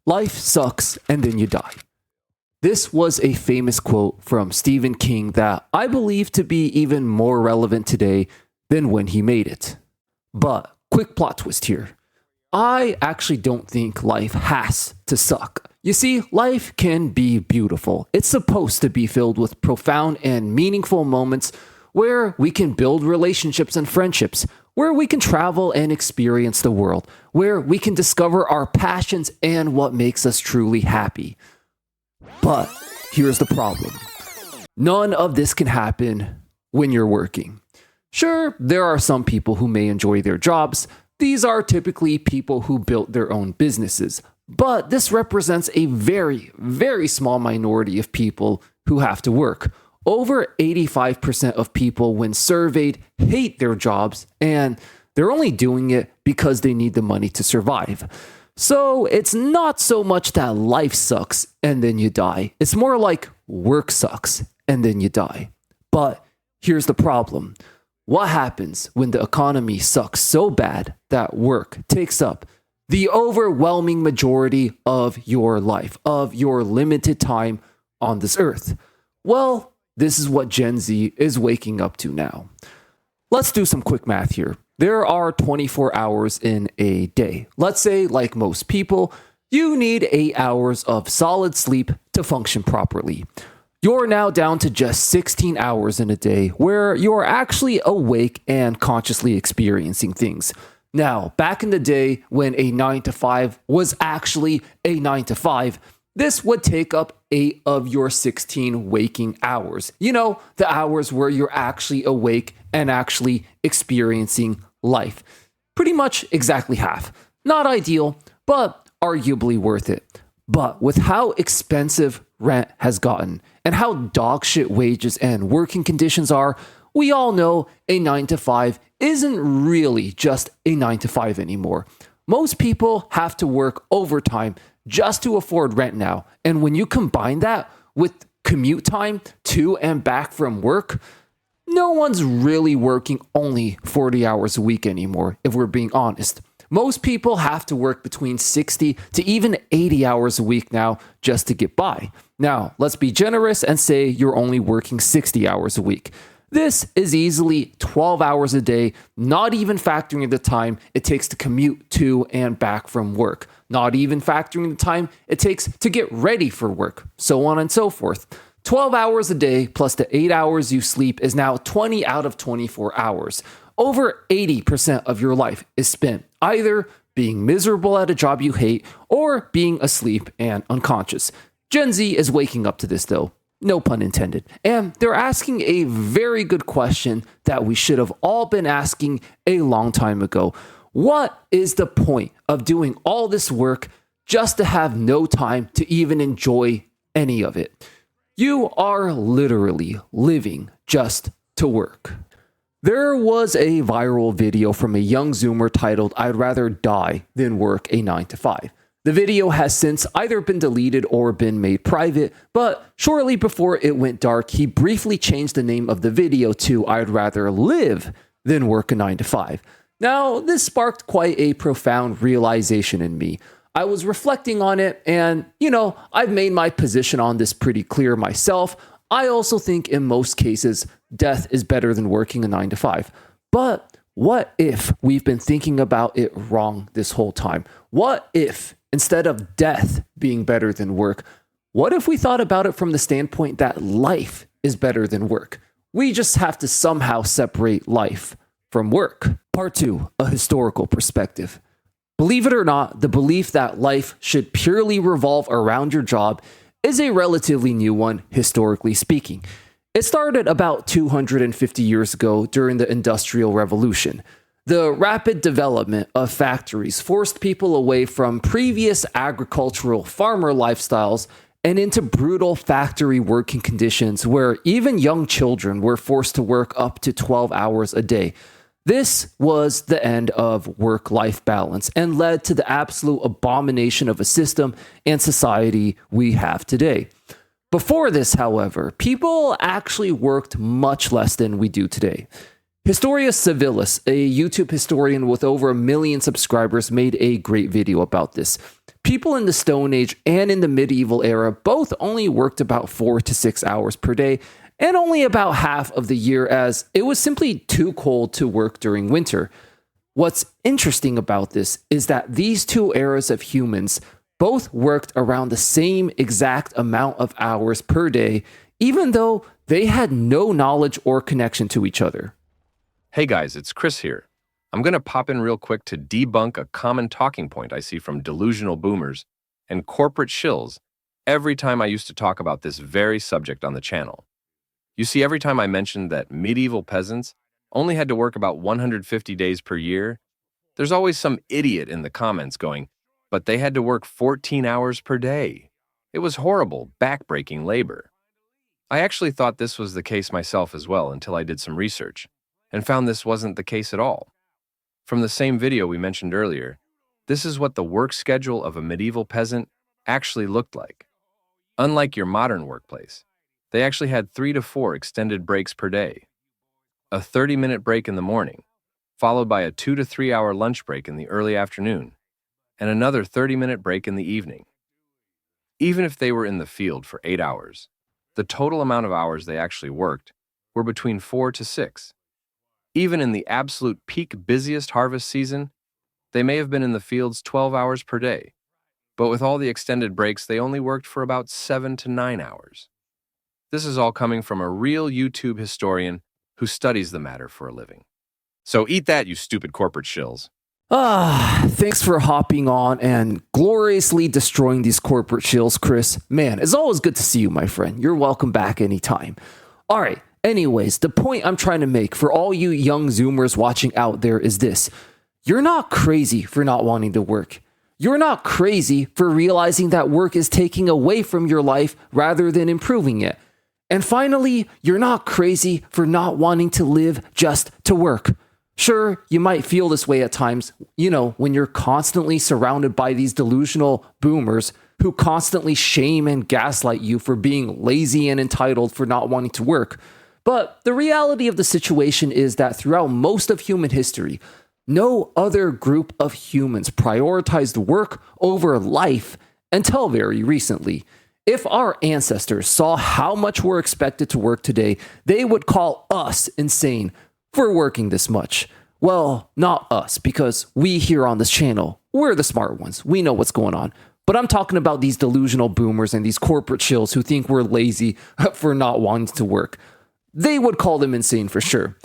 Life sucks and then you die. This was a famous quote from Stephen King that I believe to be even more relevant today than when he made it. But, quick plot twist here. I actually don't think life has to suck. You see, life can be beautiful. It's supposed to be filled with profound and meaningful moments where we can build relationships and friendships, where we can travel and experience the world, where we can discover our passions and what makes us truly happy. But here's the problem. None of this can happen when you're working. Sure, there are some people who may enjoy their jobs. These are typically people who built their own businesses. But this represents a very, very small minority of people who have to work. Over 85% of people, when surveyed, hate their jobs, and they're only doing it because they need the money to survive. So it's not so much that life sucks and then you die. It's more like work sucks and then you die. But here's the problem. What happens when the economy sucks so bad that work takes up the overwhelming majority of your life, of your limited time on this earth? Well, this is what Gen Z is waking up to now. Let's do some quick math here. There are 24 hours in a day. Let's say, like most people, you need 8 hours of solid sleep to function properly. You're now down to just 16 hours in a day where you're actually awake and consciously experiencing things. Now, back in the day when a 9 to 5 was actually a 9 to 5, this would take up 8 of your 16 waking hours. You know, the hours where you're actually awake and actually experiencing life. Pretty much exactly half. Not ideal, but arguably worth it. But with how expensive rent has gotten and how dogshit wages and working conditions are, we all know a 9 to 5 isn't really just a 9 to 5 anymore. Most people have to work overtime just to afford rent now. And when you combine that with commute time to and back from work, no one's really working only 40 hours a week anymore, if we're being honest. Most people have to work between 60 to even 80 hours a week now just to get by. Now, let's be generous and say you're only working 60 hours a week. This is easily 12 hours a day, not even factoring the time it takes to commute to and back from work, not even factoring the time it takes to get ready for work, so on and so forth. 12 hours a day plus the 8 hours you sleep is now 20 out of 24 hours. Over 80% of your life is spent either being miserable at a job you hate or being asleep and unconscious. Gen Z is waking up to this though. No pun intended. And they're asking a very good question that we should have all been asking a long time ago. What is the point of doing all this work just to have no time to even enjoy any of it? You are literally living just to work. There was a viral video from a young Zoomer titled, "I'd rather die than work a 9 to 5. The video has since either been deleted or been made private, but shortly before it went dark, he briefly changed the name of the video to "I'd rather live than work a 9 to 5. Now, this sparked quite a profound realization in me. I was reflecting on it, and, I've made my position on this pretty clear myself. I also think in most cases, death is better than working a 9 to 5. But what if we've been thinking about it wrong this whole time? What if, instead of death being better than work, what if we thought about it from the standpoint that life is better than work? We just have to somehow separate life from work. Part 2, a historical perspective. Believe it or not, the belief that life should purely revolve around your job is a relatively new one, historically speaking. It started about 250 years ago during the Industrial Revolution. The rapid development of factories forced people away from previous agricultural farmer lifestyles and into brutal factory working conditions where even young children were forced to work up to 12 hours a day. This was the end of work-life balance and led to the absolute abomination of a system and society we have today. Before this, however, people actually worked much less than we do today. Historius Civilis, a YouTube historian with over 1 million subscribers, made a great video about this. People in the Stone Age and in the medieval era both only worked about 4 to 6 hours per day, and only about half of the year, as it was simply too cold to work during winter. What's interesting about this is that these two eras of humans both worked around the same exact amount of hours per day, even though they had no knowledge or connection to each other. Hey guys, it's Chris here. I'm going to pop in real quick to debunk a common talking point I see from delusional boomers and corporate shills every time I used to talk about this very subject on the channel. You see, every time I mentioned that medieval peasants only had to work about 150 days per year, there's always some idiot in the comments going, but they had to work 14 hours per day. It was horrible, back-breaking labor. I actually thought this was the case myself as well until I did some research and found this wasn't the case at all. From the same video we mentioned earlier, this is what the work schedule of a medieval peasant actually looked like. Unlike your modern workplace, they actually had 3 to 4 extended breaks per day. A 30-minute break in the morning, followed by a 2 to 3 hour lunch break in the early afternoon, and another 30-minute break in the evening. Even if they were in the field for 8 hours, the total amount of hours they actually worked were between 4 to 6. Even in the absolute peak busiest harvest season, they may have been in the fields 12 hours per day, but with all the extended breaks, they only worked for about 7 to 9 hours. This is all coming from a real YouTube historian who studies the matter for a living. So eat that, you stupid corporate shills. Thanks for hopping on and gloriously destroying these corporate shills, Chris. Man, it's always good to see you, my friend. You're welcome back anytime. All right. Anyways, the point I'm trying to make for all you young Zoomers watching out there is this. You're not crazy for not wanting to work. You're not crazy for realizing that work is taking away from your life rather than improving it. And finally, you're not crazy for not wanting to live just to work. Sure, you might feel this way at times, when you're constantly surrounded by these delusional boomers who constantly shame and gaslight you for being lazy and entitled for not wanting to work. But the reality of the situation is that throughout most of human history, no other group of humans prioritized work over life until very recently. If our ancestors saw how much we're expected to work today, they would call us insane for working this much. Well, not us, because we here on this channel, we're the smart ones. We know what's going on. But I'm talking about these delusional boomers and these corporate shills who think we're lazy for not wanting to work. They would call them insane for sure.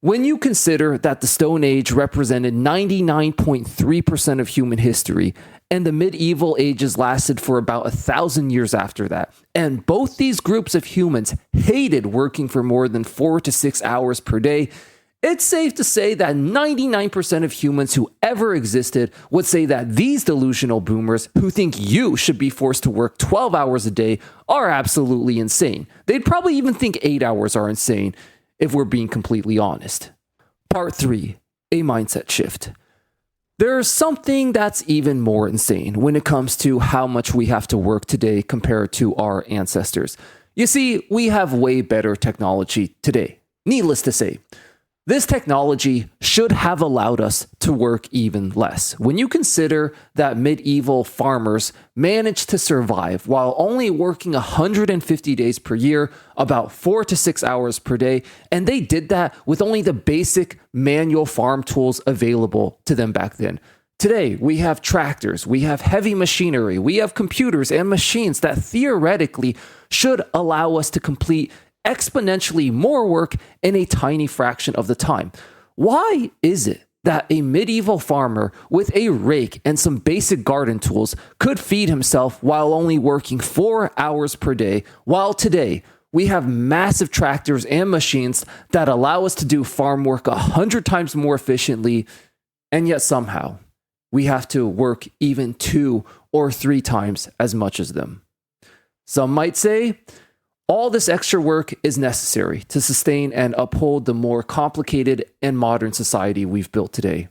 When you consider that the Stone Age represented 99.3% of human history, and the medieval ages lasted for about 1,000 years after that, and both these groups of humans hated working for more than 4 to 6 hours per day, it's safe to say that 99% of humans who ever existed would say that these delusional boomers who think you should be forced to work 12 hours a day are absolutely insane. They'd probably even think 8 hours are insane, if we're being completely honest. Part 3, a mindset shift. There's something that's even more insane when it comes to how much we have to work today compared to our ancestors. You see, we have way better technology today. Needless to say, this technology should have allowed us to work even less. When you consider that medieval farmers managed to survive while only working 150 days per year, about 4 to 6 hours per day, and they did that with only the basic manual farm tools available to them back then. Today, we have tractors, we have heavy machinery, we have computers and machines that theoretically should allow us to complete exponentially more work in a tiny fraction of the time. Why is it that a medieval farmer with a rake and some basic garden tools could feed himself while only working 4 hours per day, while today we have massive tractors and machines that allow us to do farm work 100 times more efficiently, and yet somehow we have to work even 2 or 3 times as much as them? Some might say, all this extra work is necessary to sustain and uphold the more complicated and modern society we've built today.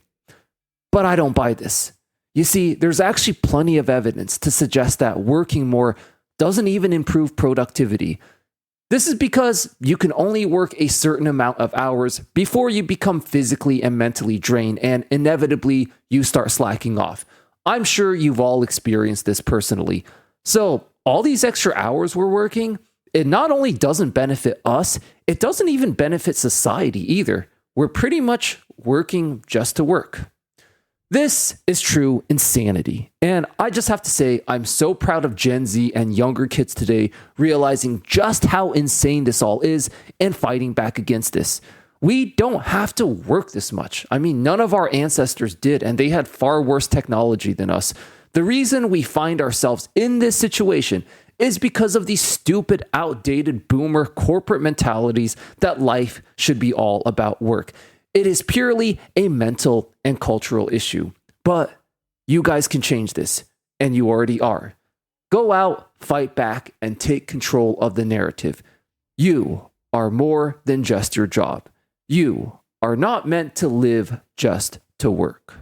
But I don't buy this. You see, there's actually plenty of evidence to suggest that working more doesn't even improve productivity. This is because you can only work a certain amount of hours before you become physically and mentally drained, and inevitably you start slacking off. I'm sure you've all experienced this personally. So, all these extra hours we're working, it not only doesn't benefit us, it doesn't even benefit society either. We're pretty much working just to work. This is true insanity. And I just have to say, I'm so proud of Gen Z and younger kids today realizing just how insane this all is and fighting back against this. We don't have to work this much. I mean, none of our ancestors did, and they had far worse technology than us. The reason we find ourselves in this situation is because of these stupid, outdated boomer corporate mentalities that life should be all about work. It is purely a mental and cultural issue. But you guys can change this, and you already are. Go out, fight back, and take control of the narrative. You are more than just your job. You are not meant to live just to work.